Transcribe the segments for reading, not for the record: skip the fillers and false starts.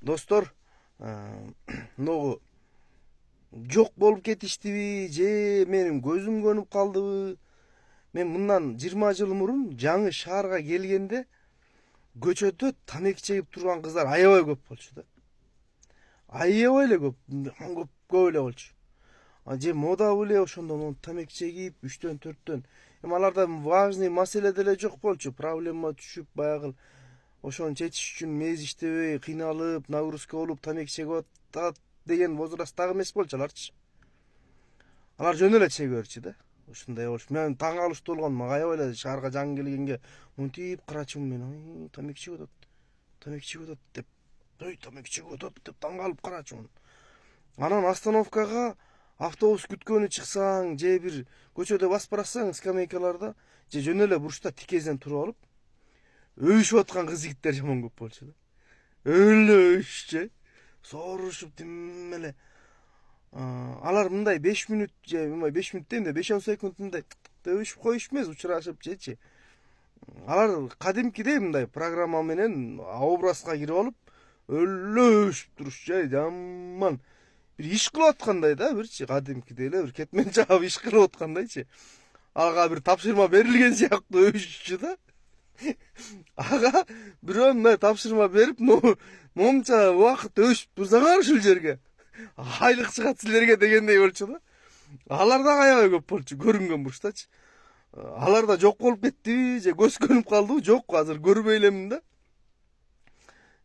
Достор, могу жок болуп кетиштиби же менин көзүм көнүп калдыбы? Мен мындан 20 жыл мурун жаңы шаарга келгенде көчөдө тамеки чегип турган кыздар аябай көп болчу да. Аябай эле көп, көп эле болчу. Же мода беле ошондон тамеки чегип 3төн 4төн. Эми аларда важный маселе деле жок болчу. Проблема түшүп баягы ошону чечиш үчүн мез иштебей, кыйналып, нагрузка болуп тамеки чегип атат деген возрасттагы эмес болчу аларчы. Алар жөн эле чеге берчү да. Ушундай болчу. Мен таң калыштуу болгон, мага аябай эле шаарга жаңы келгенге монтип карачумун мен. Тамеки чегип атат. Тамеки чегип атат деп. Тамеки чегип атат деп таң калып карачумун. Анан остановкага автобус күткөнү чыксаң, же бир көчөдө басып барасаң скамейкаларда, же жөн эле бурчта тикезден туруп алып, өбүшүп аткан кыз жигиттер жаман көп болчу да. Өлө өбүшчү. Сорушуп тим эле. Алар мындай 5 мүнөт же 5 мүнөт дейм да 5-10 секунд мындай өбүшүп коюш эмес, учурашып жечи. Алар кадимкидей мындай программа менен образга кирип алып, өлө өбүшүп турушчу, жаман. Бир иш кылып аткандай да, бирчи кадимкидей эле бир кетмен чаап иш кылып аткандайчы. Ага бир тапшырма берилген сыяктуу өбүшчү да. Ага бирөө мындай тапшырма берип, момча убакыт өбүшүп турсаңар ушул жерге. Айлык чыгат силерге дегендей болчу да. Алар да аябай көп болчу көрүнгөн бурчтачы. Алар да жок болуп кеттиби же көз көнүп калдыбы? Жок, азыр көрбөй элемин да.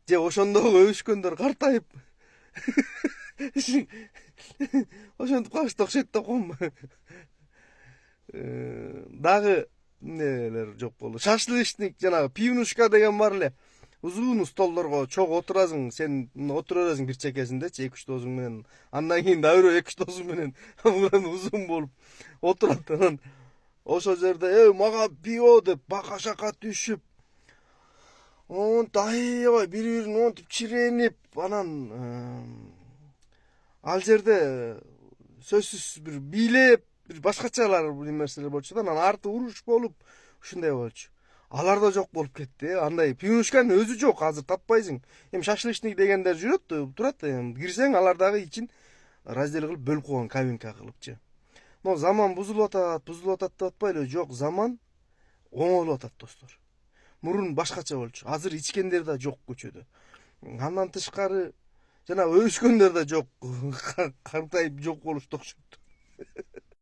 Же ошондогу өбүшкөндөр картайып ошентип калышты окшойт деп койму. Дагы эмнелер жок болду. Шашлычник жанагы пивнушка деген бар эле. Узун столдорго чогуу отурасың, сен отура бересиң бир чекесиндечи 2-3 досуң менен. Андан кийин да бирөө 2-3 досуң менен анан узун болуп отурат. Анан ошол жерде мага пиво деп бака шака түшүп, аябай бири-бирин монтип чиренип, анан ал жерде сөзсүз бир бийлеп, бир башкачалар бир нерселер болчу да. Анан арты уруш болуп, ушундай болчу. Алар да жок болуп кетти. Андай пивнушканын өзү жок, азыр таппайсың. Эми шашлычник дегендер жүрөт, турат. Кирсең алар дагы ичин раздел кылып бөлүп койгон, кабинка кылыпчы. Но заман бузулуп атат деп атпайлы? Жок, заман оңолуп атат, достор. Мурун башкача болчу. Азыр ичкендер да жок көчөдө. Андан тышкары жана өбүшкөндөр да жок. Картайып жок болушту окшойт.